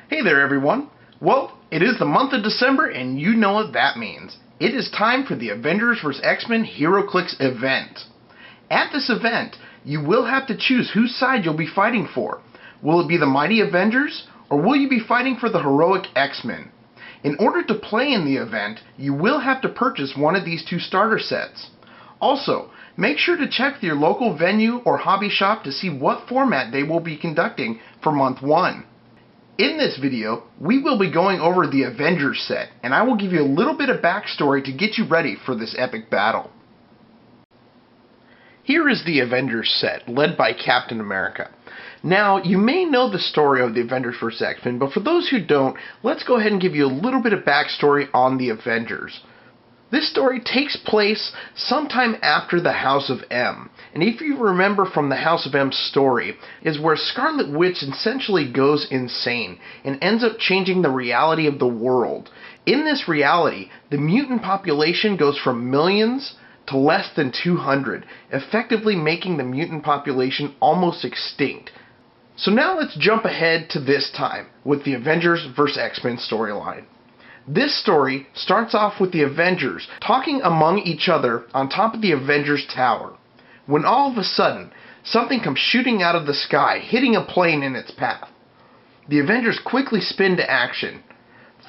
Hey there everyone! Well, it is the month of December and you know what that means. It is time for the Avengers vs. X-Men Heroclix event. At this event, you will have to choose whose side you'll be fighting for. Will it be the Mighty Avengers, or will you be fighting for the heroic X-Men? In order to play in the event, you will have to purchase one of these two starter sets. Also, make sure to check your local venue or hobby shop to see what format they will be conducting for month 1. In this video, we will be going over the Avengers set, and I will give you a little bit of backstory to get you ready for this epic battle. Here is the Avengers set, led by Captain America. Now, you may know the story of the Avengers vs. X-Men, but for those who don't, let's go ahead and give you a little bit of backstory on the Avengers. This story takes place sometime after the House of M, and if you remember from the House of M story, is where Scarlet Witch essentially goes insane and ends up changing the reality of the world. In this reality, the mutant population goes from millions to less than 200, effectively making the mutant population almost extinct. So now let's jump ahead to this time with the Avengers vs. X-Men storyline. This story starts off with the Avengers talking among each other on top of the Avengers Tower, when all of a sudden, something comes shooting out of the sky, hitting a plane in its path. The Avengers quickly spin to action.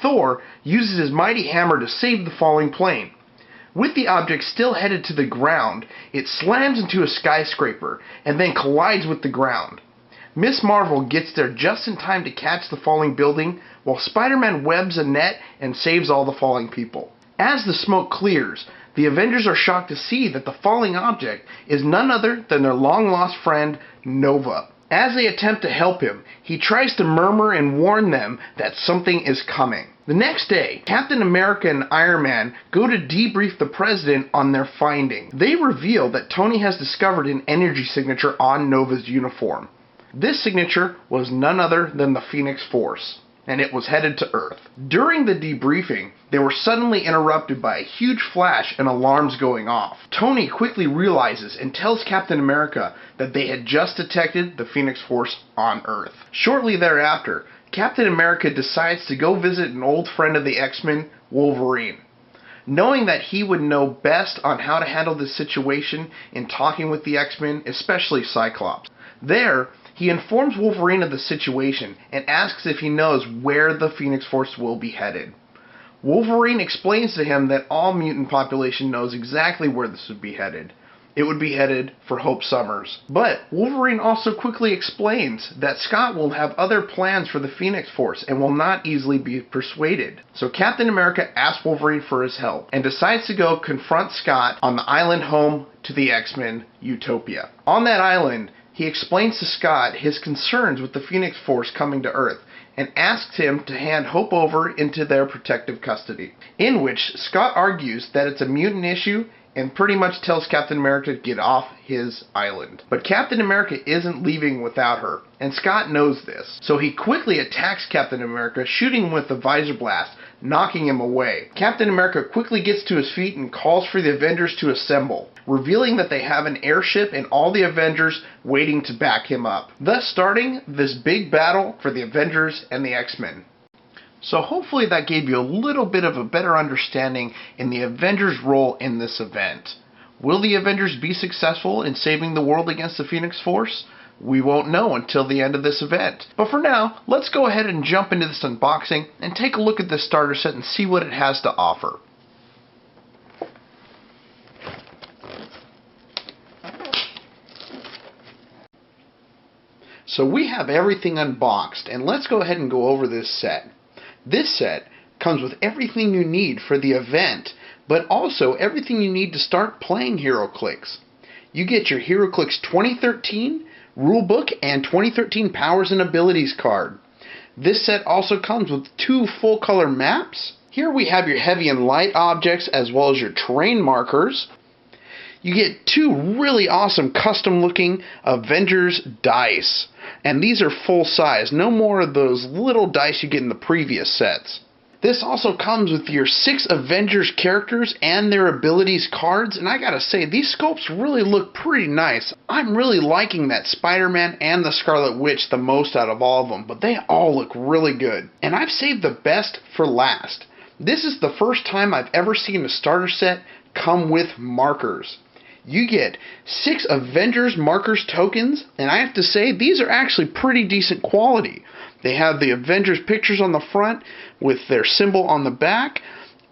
Thor uses his mighty hammer to save the falling plane. With the object still headed to the ground, it slams into a skyscraper and then collides with the ground. Miss Marvel gets there just in time to catch the falling building, while Spider-Man webs a net and saves all the falling people. As the smoke clears, the Avengers are shocked to see that the falling object is none other than their long-lost friend, Nova. As they attempt to help him, he tries to murmur and warn them that something is coming. The next day, Captain America and Iron Man go to debrief the President on their finding. They reveal that Tony has discovered an energy signature on Nova's uniform. This signature was none other than the Phoenix Force, and it was headed to Earth. During the debriefing, they were suddenly interrupted by a huge flash and alarms going off. Tony quickly realizes and tells Captain America that they had just detected the Phoenix Force on Earth. Shortly thereafter, Captain America decides to go visit an old friend of the X-Men, Wolverine. Knowing that he would know best on how to handle this situation in talking with the X-Men, especially Cyclops. There, he informs Wolverine of the situation and asks if he knows where the Phoenix Force will be headed. Wolverine explains to him that all mutant population knows exactly where this would be headed. It would be headed for Hope Summers. But Wolverine also quickly explains that Scott will have other plans for the Phoenix Force and will not easily be persuaded. So Captain America asks Wolverine for his help and decides to go confront Scott on the island home to the X-Men, Utopia. On that island, he explains to Scott his concerns with the Phoenix Force coming to Earth and asks him to hand Hope over into their protective custody, in which Scott argues that it's a mutant issue and pretty much tells Captain America to get off his island. But Captain America isn't leaving without her, and Scott knows this. So he quickly attacks Captain America, shooting him with a visor blast, knocking him away. Captain America quickly gets to his feet and calls for the Avengers to assemble, revealing that they have an airship and all the Avengers waiting to back him up, thus starting this big battle for the Avengers and the X-Men. So hopefully that gave you a little bit of a better understanding in the Avengers' role in this event. Will the Avengers be successful in saving the world against the Phoenix Force? We won't know until the end of this event. But for now, let's go ahead and jump into this unboxing and take a look at this starter set and see what it has to offer. So we have everything unboxed, and let's go ahead and go over this set. This set comes with everything you need for the event, but also everything you need to start playing Heroclix. You get your Heroclix 2013 Rulebook and 2013 Powers and Abilities card. This set also comes with 2 full-color maps. Here we have your heavy and light objects as well as your terrain markers. You get 2 really awesome custom-looking Avengers dice. And these are full size, no more of those little dice you get in the previous sets. This also comes with your 6 Avengers characters and their abilities cards, and I gotta say, these sculpts really look pretty nice. I'm really liking that Spider-Man and the Scarlet Witch the most out of all of them, but they all look really good. And I've saved the best for last. This is the first time I've ever seen a starter set come with markers. You get 6 Avengers markers tokens, and I have to say, these are actually pretty decent quality. They have the Avengers pictures on the front with their symbol on the back,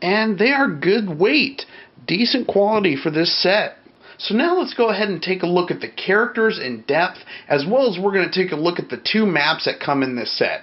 and they are good weight. Decent quality for this set. So now let's go ahead and take a look at the characters in depth, as well as we're going to take a look at the 2 maps that come in this set.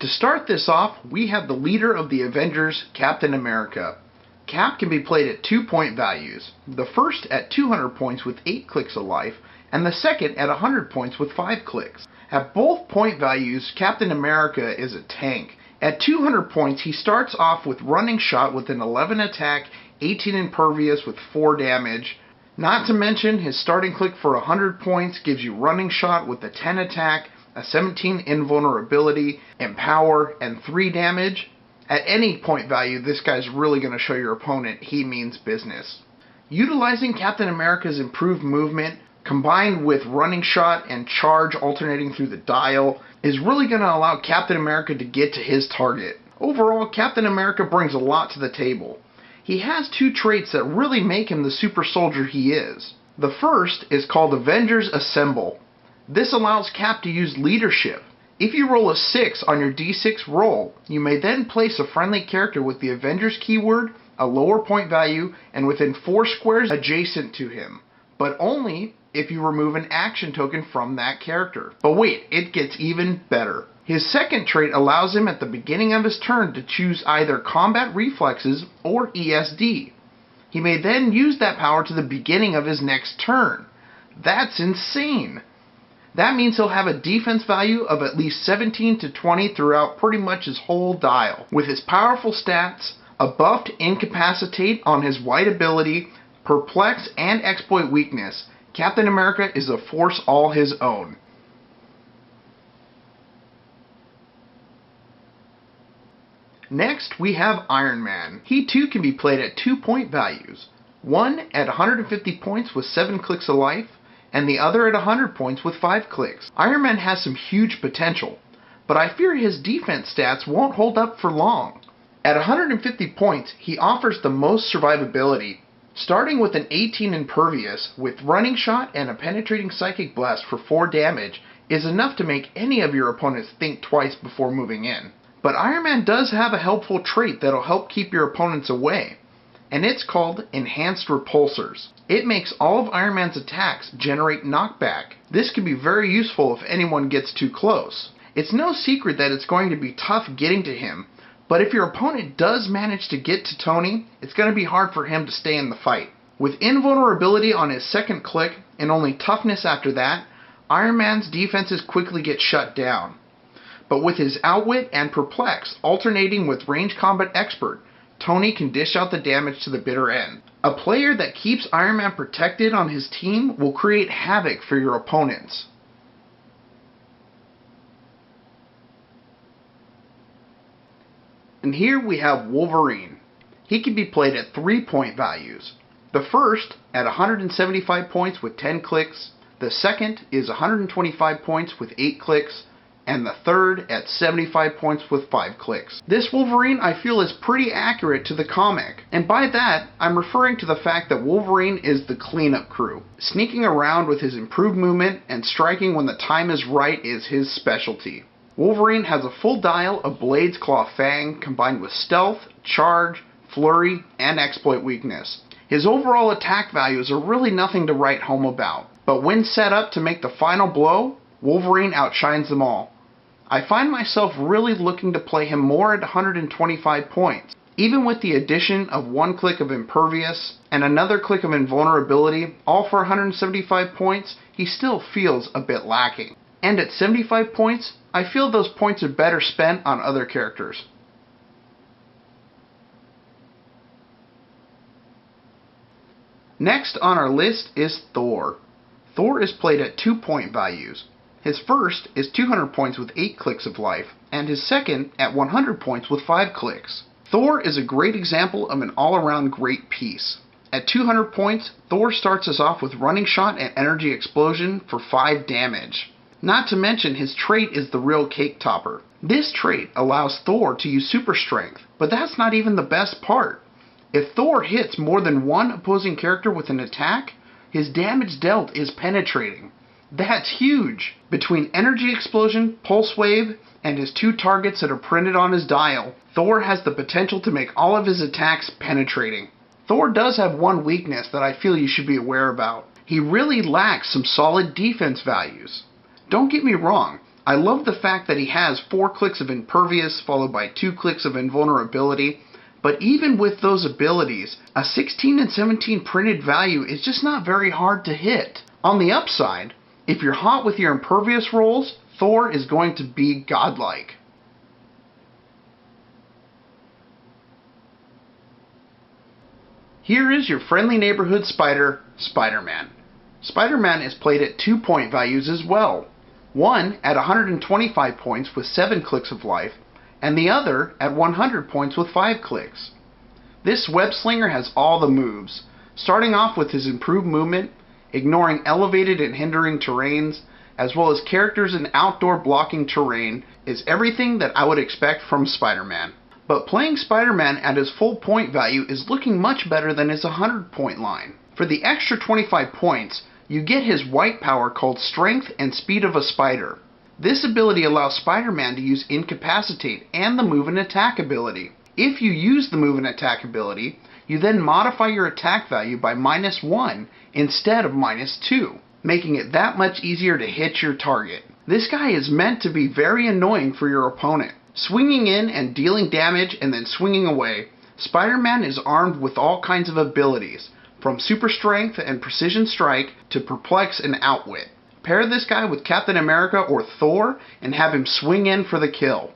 To start this off, we have the leader of the Avengers, Captain America. Cap can be played at 2-point values. The first at 200 points with 8 clicks of life, and the second at 100 points with 5 clicks. At both point values, Captain America is a tank. At 200 points, he starts off with running shot with an 11 attack, 18 impervious with 4 damage. Not to mention, his starting click for 100 points gives you running shot with a 10 attack, a 17 invulnerability, empower, and 3 damage. At any point value, this guy's really going to show your opponent he means business. Utilizing Captain America's improved movement, combined with running shot and charge alternating through the dial, is really going to allow Captain America to get to his target. Overall, Captain America brings a lot to the table. He has 2 traits that really make him the super soldier he is. The first is called Avengers Assemble. This allows Cap to use leadership. If you roll a 6 on your D6 roll, you may then place a friendly character with the Avengers keyword, a lower point value, and within 4 squares adjacent to him. But only if you remove an action token from that character. But wait, it gets even better. His second trait allows him at the beginning of his turn to choose either Combat Reflexes or ESD. He may then use that power to the beginning of his next turn. That's insane! That means he'll have a defense value of at least 17 to 20 throughout pretty much his whole dial. With his powerful stats, a buff to Incapacitate on his white ability, Perplex, and Exploit weakness, Captain America is a force all his own. Next, we have Iron Man. He too can be played at 2-point values. One at 150 points with 7 clicks of life, and the other at 100 points with 5 clicks. Iron Man has some huge potential, but I fear his defense stats won't hold up for long. At 150 points, he offers the most survivability, starting with an 18 impervious with running shot and a penetrating psychic blast for 4 damage is enough to make any of your opponents think twice before moving in. But Iron Man does have a helpful trait that'll help keep your opponents away, and it's called Enhanced Repulsors. It makes all of Iron Man's attacks generate knockback. This can be very useful if anyone gets too close. It's no secret that it's going to be tough getting to him, but if your opponent does manage to get to Tony, it's going to be hard for him to stay in the fight. With invulnerability on his second click and only toughness after that, Iron Man's defenses quickly get shut down. But with his Outwit and Perplex alternating with Range Combat Expert, Tony can dish out the damage to the bitter end. A player that keeps Iron Man protected on his team will create havoc for your opponents. And here we have Wolverine. He can be played at 3-point values. The first at 175 points with 10 clicks, the second is 125 points with 8 clicks, and the third at 75 points with 5 clicks. This Wolverine I feel is pretty accurate to the comic, and by that I'm referring to the fact that Wolverine is the cleanup crew. Sneaking around with his improved movement and striking when the time is right is his specialty. Wolverine has a full dial of Blades Claw Fang combined with Stealth, Charge, Flurry, and Exploit weakness. His overall attack values are really nothing to write home about, but when set up to make the final blow, Wolverine outshines them all. I find myself really looking to play him more at 125 points. Even with the addition of 1 click of Impervious and another click of Invulnerability, all for 175 points, he still feels a bit lacking. And at 75 points, I feel those points are better spent on other characters. Next on our list is Thor. Thor is played at 2-point values. His first is 200 points with 8 clicks of life. and his second at 100 points with 5 clicks. Thor is a great example of an all-around great piece. At 200 points, Thor starts us off with Running Shot and Energy Explosion for 5 damage. Not to mention his trait is the real cake topper. This trait allows Thor to use Super Strength, but that's not even the best part. If Thor hits more than one opposing character with an attack, his damage dealt is penetrating. That's huge! Between Energy Explosion, Pulse Wave, and his 2 targets that are printed on his dial, Thor has the potential to make all of his attacks penetrating. Thor does have one weakness that I feel you should be aware about. He really lacks some solid defense values. Don't get me wrong, I love the fact that he has 4 clicks of Impervious followed by 2 clicks of Invulnerability, but even with those abilities, a 16 and 17 printed value is just not very hard to hit. On the upside, if you're hot with your Impervious rolls, Thor is going to be godlike. Here is your friendly neighborhood spider, SpiderMan. SpiderMan is played at 2 point values as well. One at 125 points with 7 clicks of life, and the other at 100 points with 5 clicks. This web slinger has all the moves, starting off with his improved movement, ignoring elevated and hindering terrains, as well as characters in outdoor blocking terrain, is everything that I would expect from Spider-Man. But playing Spider-Man at his full point value is looking much better than his 100 point line. For the extra 25 points, you get his white power called Strength and Speed of a Spider. This ability allows Spider-Man to use Incapacitate and the Move and Attack ability. If you use the Move and Attack ability, you then modify your attack value by -1 instead of -2, making it that much easier to hit your target. This guy is meant to be very annoying for your opponent. Swinging in and dealing damage and then swinging away, Spider-Man is armed with all kinds of abilities, from Super Strength and Precision Strike to Perplex and Outwit. Pair this guy with Captain America or Thor and have him swing in for the kill.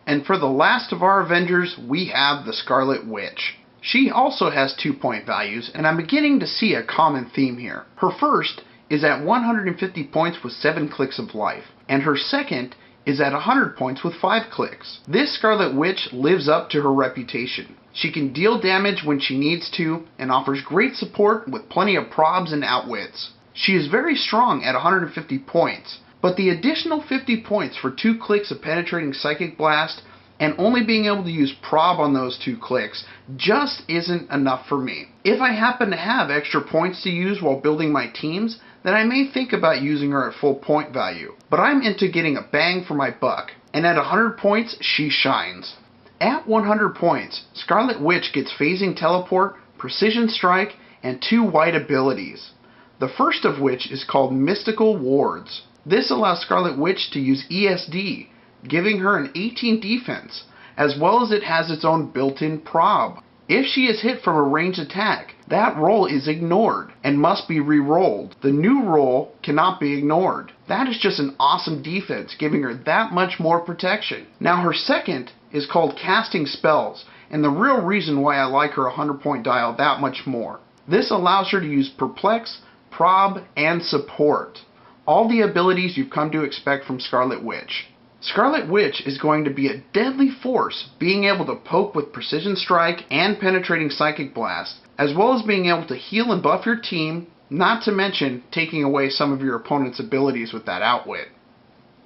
And for the last of our Avengers, we have the Scarlet Witch. She also has 2 point values, and I'm beginning to see a common theme here. Her first is at 150 points with 7 clicks of life, and her second is at 100 points with 5 clicks. This Scarlet Witch lives up to her reputation. She can deal damage when she needs to, and offers great support with plenty of probs and outwits. She is very strong at 150 points, but the additional 50 points for 2 clicks of penetrating Psychic Blast and only being able to use prob on those 2 clicks just isn't enough for me. If I happen to have extra points to use while building my teams, then I may think about using her at full point value. But I'm into getting a bang for my buck, and at 100 points, she shines. At 100 points, Scarlet Witch gets Phasing Teleport, Precision Strike, and 2 white abilities. The first of which is called Mystical Wards. This allows Scarlet Witch to use ESD, giving her an 18 defense, as well as it has its own built-in prob. If she is hit from a ranged attack, that roll is ignored and must be re-rolled. The new roll cannot be ignored. That is just an awesome defense, giving her that much more protection. Now her second is called Casting Spells, and the real reason why I like her 100 point dial that much more. This allows her to use Perplex, Prob, and Support. All the abilities you've come to expect from Scarlet Witch. Scarlet Witch is going to be a deadly force, being able to poke with Precision Strike and Penetrating Psychic Blast, as well as being able to heal and buff your team, not to mention taking away some of your opponent's abilities with that outwit.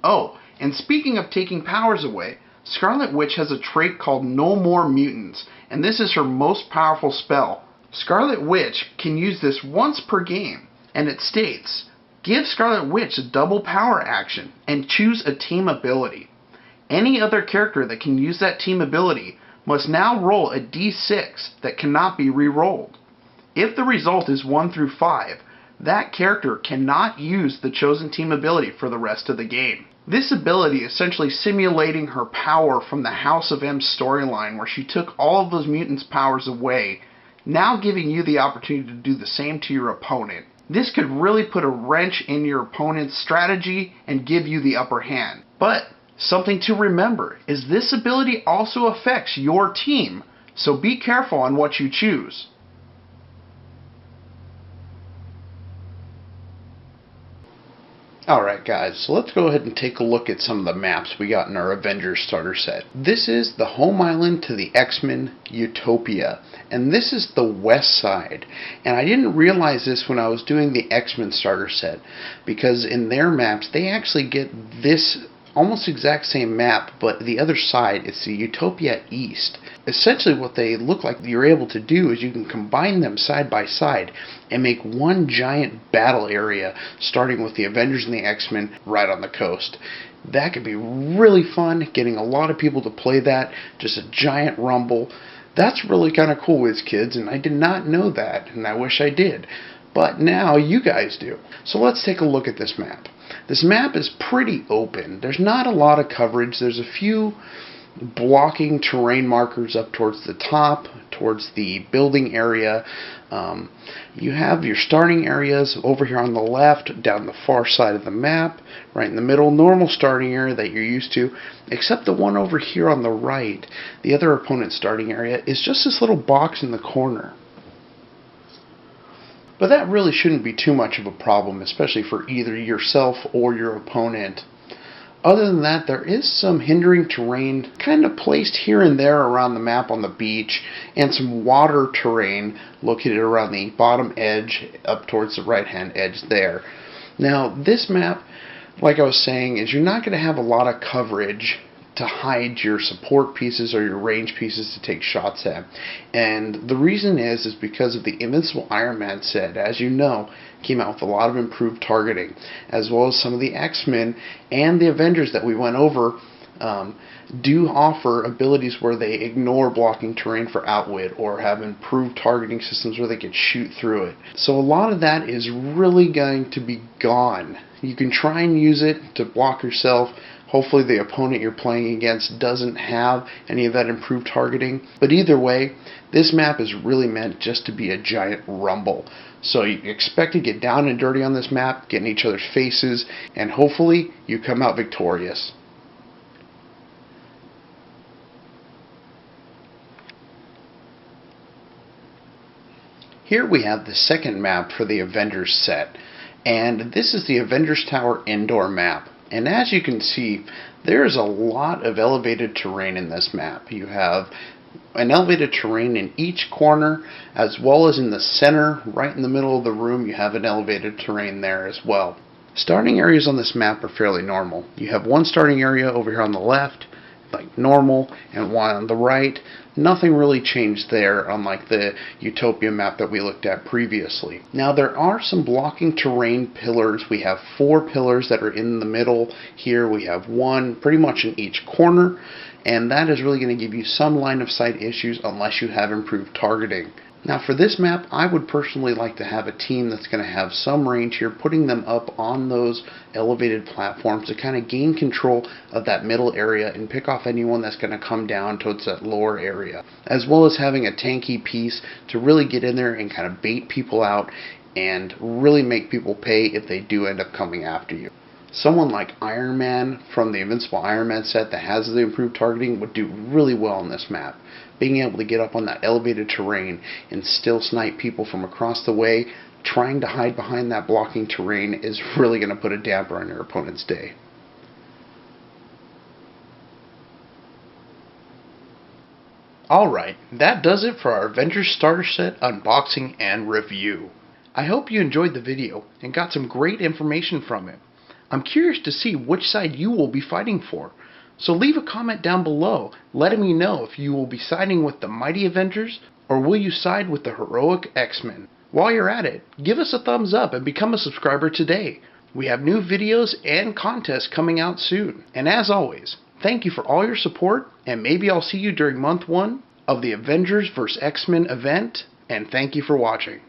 Oh, and speaking of taking powers away, Scarlet Witch has a trait called No More Mutants, and this is her most powerful spell. Scarlet Witch can use this once per game, and it states, give Scarlet Witch a double power action and choose a team ability. Any other character that can use that team ability must now roll a d6 that cannot be re-rolled. If the result is 1 through 5, that character cannot use the chosen team ability for the rest of the game. This ability is essentially simulating her power from the House of M storyline, where she took all of those mutants' powers away, now giving you the opportunity to do the same to your opponent. This could really put a wrench in your opponent's strategy and give you the upper hand. But something to remember is this ability also affects your team, so be careful on what you choose. Alright guys, so let's go ahead and take a look at some of the maps we got in our Avengers Starter Set. This is the home island to the X-Men Utopia, and this is the west side. And I didn't realize this when I was doing the X-Men Starter Set, because in their maps they actually get this almost exact same map, but the other side is the Utopia East. Essentially what they look like you're able to do is you can combine them side by side and make one giant battle area, starting with the Avengers and the X-Men right on the coast. That could be really fun, getting a lot of people to play that, just a giant rumble. That's really kind of cool, Whiz Kids, and I did not know that, and I wish I did. But now you guys do. So let's take a look at this map. This map is pretty open. There's not a lot of coverage. There's a few blocking terrain markers up towards the top, towards the building area. You have your starting areas over here on the left, down the far side of the map, right in the middle, normal starting area that you're used to, except the one over here on the right, the other opponent's starting area, is just this little box in the corner. But that really shouldn't be too much of a problem, especially for either yourself or your opponent. Other than that, there is some hindering terrain kind of placed here and there around the map on the beach, and some water terrain located around the bottom edge up towards the right hand edge there. Now this map, like I was saying, is you're not going to have a lot of coverage to hide your support pieces or your range pieces to take shots at. And the reason is because of the Invincible Iron Man set, as you know, came out with a lot of improved targeting, as well as some of the X-Men and the Avengers that we went over do offer abilities where they ignore blocking terrain for outwit, or have improved targeting systems where they can shoot through it. So a lot of that is really going to be gone. You can try and use it to block yourself. Hopefully the opponent you're playing against doesn't have any of that improved targeting. But either way, this map is really meant just to be a giant rumble. So you expect to get down and dirty on this map, get in each other's faces, and hopefully you come out victorious. Here we have the second map for the Avengers set, and this is the Avengers Tower indoor map. And as you can see, there's a lot of elevated terrain in this map. You have an elevated terrain in each corner, as well as in the center, right in the middle of the room, you have an elevated terrain there as well. Starting areas on this map are fairly normal. You have one starting area over here on the left, like normal, and one on the right. Nothing really changed there, unlike the Utopia map that we looked at previously. Now there are some blocking terrain pillars. We have 4 pillars that are in the middle here. We have one pretty much in each corner, and that is really going to give you some line of sight issues unless you have improved targeting. Now for this map, I would personally like to have a team that's going to have some range here, putting them up on those elevated platforms to kind of gain control of that middle area and pick off anyone that's going to come down towards that lower area. As well as having a tanky piece to really get in there and kind of bait people out and really make people pay if they do end up coming after you. Someone like Iron Man from the Invincible Iron Man set that has the improved targeting would do really well on this map. Being able to get up on that elevated terrain and still snipe people from across the way, trying to hide behind that blocking terrain, is really going to put a damper on your opponent's day. Alright, that does it for our Avengers Starter Set unboxing and review. I hope you enjoyed the video and got some great information from it. I'm curious to see which side you will be fighting for. So leave a comment down below letting me know if you will be siding with the Mighty Avengers or will you side with the heroic X-Men. While you're at it, give us a thumbs up and become a subscriber today. We have new videos and contests coming out soon. And as always, thank you for all your support, and maybe I'll see you during month 1 of the Avengers vs. X-Men event, and thank you for watching.